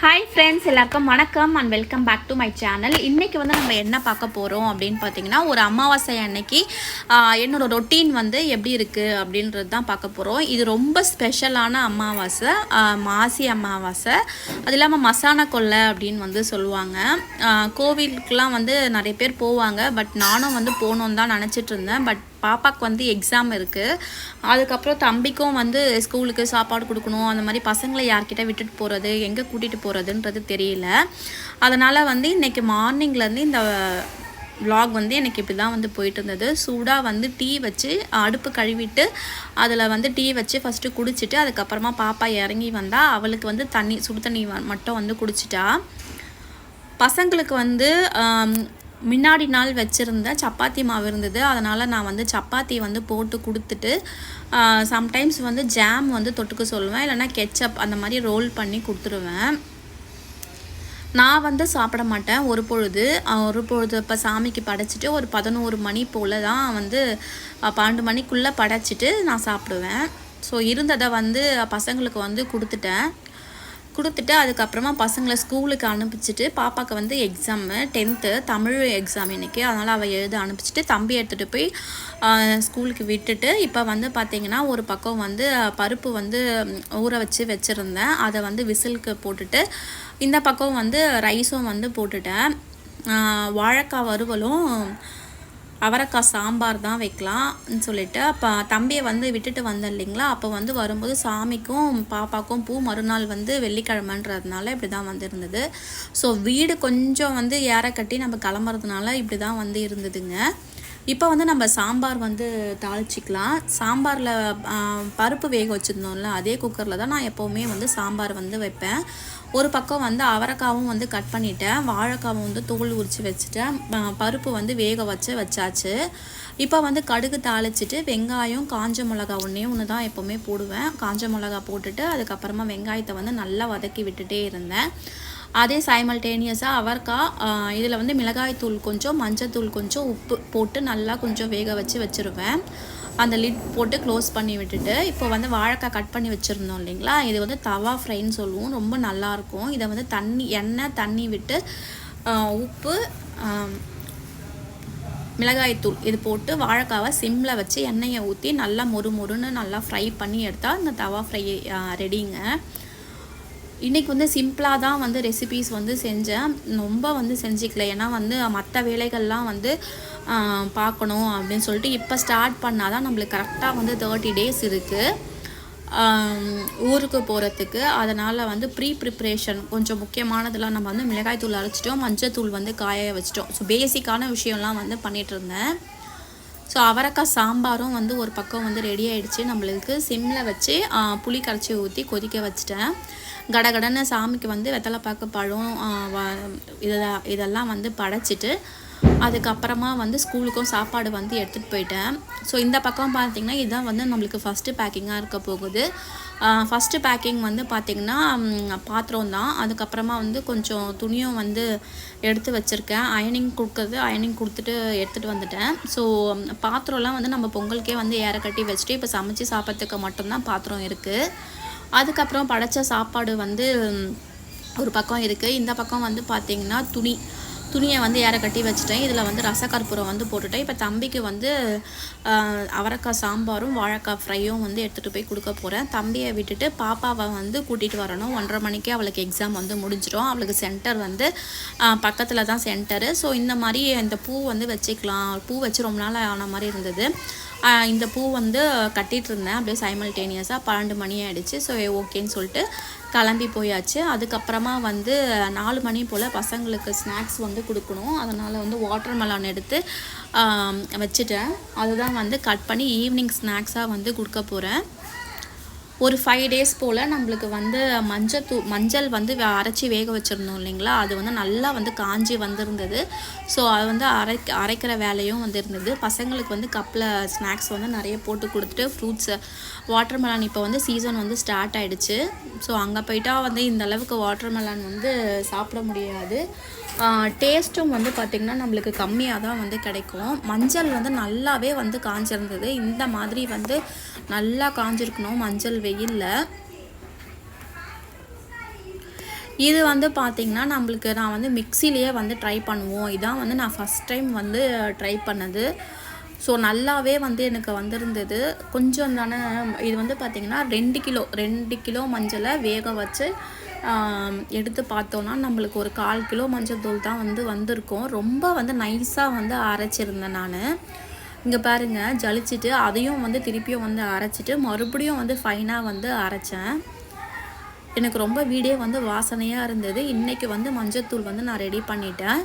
Hi friends, எல்லாருக்கும் வணக்கம் and welcome back to my channel. இன்றைக்கி வந்து நம்ம என்ன பார்க்க போகிறோம் அப்படின்னு பார்த்தீங்கன்னா, ஒரு அமாவாசை அன்னைக்கு என்னோடய ரொட்டீன் வந்து எப்படி இருக்குது அப்படின்றது தான் பார்க்க போகிறோம். இது ரொம்ப ஸ்பெஷலான அமாவாசை, மாசி அமாவாசை. அது இல்லாமல் மசான கொள்ளை அப்படின்னு வந்து சொல்லுவாங்க. கோவிலுக்கெலாம் வந்து நிறைய பேர் போவாங்க. பட் நானும் வந்து போகணுன்னு தான் நினச்சிட்டு இருந்தேன். பட் பாப்பாவுக்கு வந்து எக்ஸாம் இருக்குது. அதுக்கப்புறம் தம்பிக்கும் வந்து ஸ்கூலுக்கு சாப்பாடு கொடுக்கணும். அந்த மாதிரி பசங்களை யார்கிட்ட விட்டுட்டு போகிறது, எங்கே கூட்டிகிட்டு போகிறதுன்றது தெரியல. அதனால் வந்து இன்றைக்கி மார்னிங்லேருந்து இந்த vlog வந்து எனக்கு இப்படி தான் வந்து போயிட்டு இருந்தது. சூடாக வந்து டீ வச்சு அடுப்பு கழுவிட்டு அதில் வந்து டீ வச்சு ஃபஸ்ட்டு குடிச்சிட்டு அதுக்கப்புறமா பாப்பா இறங்கி வந்தால் அவளுக்கு வந்து சுடு தண்ணி மட்டும் வந்து குடிச்சிட்டா. பசங்களுக்கு வந்து முன்னாடி நாள் வச்சுருந்த சப்பாத்தி மாவு இருந்தது. அதனால் நான் வந்து சப்பாத்தி வந்து போட்டு கொடுத்துட்டு சம்டைம்ஸ் வந்து ஜாம் வந்து தொட்டுக்க சொல்லுவேன், இல்லைனா கெச்சப் அந்த மாதிரி ரோல் பண்ணி கொடுத்துருவேன். நான் வந்து சாப்பிட மாட்டேன் ஒரு பொழுது இப்போ சாமிக்கு படைச்சிட்டு ஒரு 11 மணி போல் தான் வந்து 12 மணிக்குள்ளே படைச்சிட்டு நான் சாப்பிடுவேன். ஸோ இருந்ததை வந்து பசங்களுக்கு வந்து கொடுத்துட்டு அதுக்கப்புறமா பசங்களை ஸ்கூலுக்கு அனுப்பிச்சிட்டு பாப்பாவுக்கு வந்து எக்ஸாமு 10th தமிழ் எக்ஸாம் இன்றைக்கி. அதனால் அவள் எழுத அனுப்பிச்சிட்டு தம்பி எடுத்துகிட்டு போய் ஸ்கூலுக்கு விட்டுட்டு இப்போ வந்து பார்த்திங்கன்னா ஒரு பக்கம் வந்து பருப்பு வந்து ஊற வச்சுருந்தேன். அதை வந்து விசிலுக்கு போட்டுட்டு இந்த பக்கம் வந்து ரைஸும் வந்து போட்டுட்டேன். வாழைக்காய் வறுவலும் அவரைக்காய் சாம்பார் தான் வைக்கலாம்னு சொல்லிட்டு அப்போ தம்பியை வந்து விட்டுட்டு வந்தேன் இல்லைங்களா. அப்போ வந்து வரும்போது சாமிக்கும் பாப்பாக்கும் பூ மறுநாள் வந்து வெள்ளிக்கிழமைன்றதுனால இப்படி தான் வந்து இருந்தது. ஸோ வீடு கொஞ்சம் வந்து ஏற கட்டி நம்ம கிளம்புறதுனால இப்படி தான் வந்து இருந்ததுங்க. இப்போ வந்து நம்ம சாம்பார் வந்து தாளிச்சிக்கலாம். சாம்பாரில் பருப்பு வேக வச்சுருந்தோம்ல அதே குக்கரில் தான் நான் எப்போவுமே வந்து சாம்பார் வந்து வைப்பேன். ஒரு பக்கம் வந்து அவரைக்காவும் வந்து கட் பண்ணிட்டேன், வாழைக்காவும் வந்து தோல் உரித்து வச்சுட்டேன், பருப்பு வந்து வேக வச்சாச்சு. இப்போ வந்து கடுகு தாளிச்சிட்டு வெங்காயம் காஞ்ச மிளகா ஒன்று தான் எப்போவுமே போடுவேன். காஞ்ச மிளகா போட்டுட்டு அதுக்கப்புறமா வெங்காயத்தை வந்து நல்லா வதக்கி விட்டுட்டே இருந்தேன். அதே சைமல்டேனியஸாக அவரைக்காய் இதில் வந்து மிளகாய்த்தூள் கொஞ்சம், மஞ்சத்தூள் கொஞ்சம், உப்பு போட்டு நல்லா கொஞ்சம் வேக வச்சுருவேன். அந்த லிட் போட்டு க்ளோஸ் பண்ணி விட்டுட்டு இப்போ வந்து வாழைக்காய் கட் பண்ணி வச்சுருந்தோம் இல்லைங்களா, இது வந்து தவா ஃப்ரைன்னு சொல்லுவோம், ரொம்ப நல்லாயிருக்கும். இதை வந்து எண்ணெய் தண்ணி விட்டு உப்பு மிளகாய்த்தூள் இது போட்டு வாழைக்காவை சிம்மில் வச்சு எண்ணெயை ஊற்றி நல்லா மொறுன்னு நல்லா ஃப்ரை பண்ணி எடுத்தால் இந்த தவா ஃப்ரை ரெடிங்க. இன்றைக்கி வந்து சிம்பிளாக தான் வந்து ரெசிபீஸ் வந்து செஞ்சேன், ரொம்ப வந்து செஞ்சுக்கல. ஏன்னா வந்து மற்ற வேலைகள்லாம் வந்து பார்க்கணும் அப்படின்னு சொல்லிட்டு இப்போ ஸ்டார்ட் பண்ணால் தான் நம்மளுக்கு கரெக்டாக வந்து 30 days இருக்குது ஊருக்கு போகிறதுக்கு. அதனால் வந்து ப்ரிப்ரேஷன் கொஞ்சம் முக்கியமானதெல்லாம் நம்ம வந்து மிளகாய்த்தூள் அரைச்சிட்டோம், மஞ்சத்தூள் வந்து காய வச்சிட்டோம். ஸோ பேசிக்கான விஷயம்லாம் வந்து பண்ணிகிட்ருந்தேன். ஸோ அவரைக்காய் சாம்பாரும் வந்து ஒரு பக்கம் வந்து ரெடி ஆகிடுச்சு. நம்மளுக்கு சிம்மில் வச்சு புளி கரைச்சி ஊற்றி கொதிக்க வச்சுட்டேன். கடகடன்னு சாமிக்கு வந்து வெத்தலைப்பாக்கு பழம் இதெல்லாம் வந்து படைச்சிட்டு அதுக்கப்புறமா வந்து ஸ்கூலுக்கும் சாப்பாடு வந்து எடுத்துகிட்டு போயிட்டேன். ஸோ இந்த பக்கம் பார்த்திங்கன்னா இதுதான் வந்து நம்மளுக்கு ஃபஸ்ட்டு பேக்கிங்காக இருக்க போகுது. ஃபஸ்ட்டு பேக்கிங் வந்து பார்த்திங்கன்னா பாத்திரம் தான். அதுக்கப்புறமா வந்து கொஞ்சம் துணியும் வந்து எடுத்து வச்சுருக்கேன். அயனிங் கொடுத்துட்டு எடுத்துகிட்டு வந்துட்டேன். ஸோ பாத்திரம்லாம் வந்து நம்ம பொங்கலுக்கே வந்து ஏற கட்டி வச்சுட்டு இப்போ சமைச்சு சாப்பிட்றதுக்கு மட்டும்தான் பாத்திரம் இருக்குது. அதுக்கப்புறம் படைச்ச சாப்பாடு வந்து ஒரு பக்கம் இருக்குது. இந்த பக்கம் வந்து பார்த்திங்கன்னா துணியை வந்து ஏற கட்டி வச்சுட்டேன். இதில் வந்து ரசக்கற்பூரம் வந்து போட்டுட்டேன். இப்போ தம்பிக்கு வந்து அவரைக்காய் சாம்பாரும் வாழைக்காய் ஃப்ரையும் வந்து எடுத்துகிட்டு போய் கொடுக்க போகிறேன். தம்பியை விட்டுட்டு பாப்பாவை வந்து கூட்டிகிட்டு வரணும். 1:30 மணிக்கே அவளுக்கு எக்ஸாம் வந்து முடிஞ்சிடும். அவளுக்கு சென்டர் வந்து பக்கத்தில் தான் சென்டரு. ஸோ இந்த மாதிரி இந்த பூ வந்து வச்சுக்கலாம், பூ வச்சு ரொம்ப நாள் ஆன மாதிரி இருந்தது. இந்த பூ வந்து கட்டிகிட்டு இருந்தேன் அப்படியே சைமல்டேனியஸாக. 12 மணி ஆகிடுச்சு. ஸோ ஓகேன்னு சொல்லிட்டு கிளம்பி போயாச்சு. அதுக்கப்புறமா வந்து 4 மணி போல் பசங்களுக்கு ஸ்நாக்ஸ் வந்து கொடுக்கணும். அதனால் வந்து வாட்டர் மெலான் எடுத்து வச்சுட்டேன். அதுதான் வந்து கட் பண்ணி ஈவினிங் ஸ்நாக்ஸாக வந்து கொடுக்க போகிறேன். ஒரு 5 days போல் நம்மளுக்கு வந்து மஞ்சள் வந்து அரைச்சி வேக வச்சுருந்தோம் இல்லைங்களா, அது வந்து நல்லா வந்து காஞ்சி வந்திருந்தது. ஸோ அது வந்து அரைக்கிற வேலையும் வந்து இருந்தது. பசங்களுக்கு வந்து கப்பில் ஸ்நாக்ஸ் வந்து நிறைய போட்டு கொடுத்துட்டு ஃப்ரூட்ஸு வாட்டர் மெலான் இப்போ வந்து சீசன் வந்து ஸ்டார்ட் ஆகிடுச்சு. ஸோ அங்கே போயிட்டால் வந்து இந்த அளவுக்கு வாட்டர் மெலான் வந்து சாப்பிட முடியாது. டேஸ்ட்டும் வந்து பார்த்திங்கன்னா நம்மளுக்கு கம்மியாக தான் வந்து கிடைக்கும். மஞ்சள் வந்து நல்லாவே வந்து காஞ்சிருந்தது. இந்த மாதிரி வந்து நல்லா காஞ்சிருக்கணும் மஞ்சள் வெயிலில். இது வந்து பார்த்திங்கன்னா நம்மளுக்கு நான் வந்து மிக்சிலேயே வந்து ட்ரை பண்ணுவோம். இதான் வந்து நான் ஃபஸ்ட் டைம் வந்து ட்ரை பண்ணது. ஸோ நல்லாவே வந்து எனக்கு வந்திருந்தது. கொஞ்சம் தானே இது வந்து பார்த்திங்கன்னா 2 கிலோ மஞ்சளை வேக வச்சு எடுத்து பார்த்தோன்னா நம்மளுக்கு ஒரு 1/4 கிலோ மஞ்சள் தூள் தான் வந்து வந்திருக்கும். ரொம்ப வந்து நைஸாக வந்து அரைச்சிருந்தேன் நான். இங்கே பாருங்கள், ஜலிச்சுட்டு அதையும் வந்து திருப்பியும் வந்து அரைச்சிட்டு மறுபடியும் வந்து ஃபைனாக வந்து அரைச்சேன். எனக்கு ரொம்ப வீடே வந்து வாசனையாக இருந்தது. இன்றைக்கி வந்து மஞ்சத்தூள் வந்து நான் ரெடி பண்ணிட்டேன்.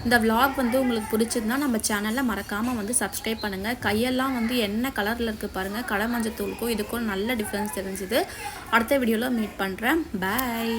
இந்த vlog வந்து உங்களுக்கு பிடிச்சிருந்தா நம்ம சேனலில் மறக்காமல் வந்து சப்ஸ்கிரைப் பண்ணுங்கள். கையெல்லாம் வந்து என்ன கலரில் இருக்குது பாருங்கள். கடை மஞ்சத்தூளுக்கும் இதுக்கும் நல்ல டிஃப்ரென்ஸ் தெரிஞ்சுது. அடுத்த வீடியோவில் மீட் பண்ணுறேன். பாய்.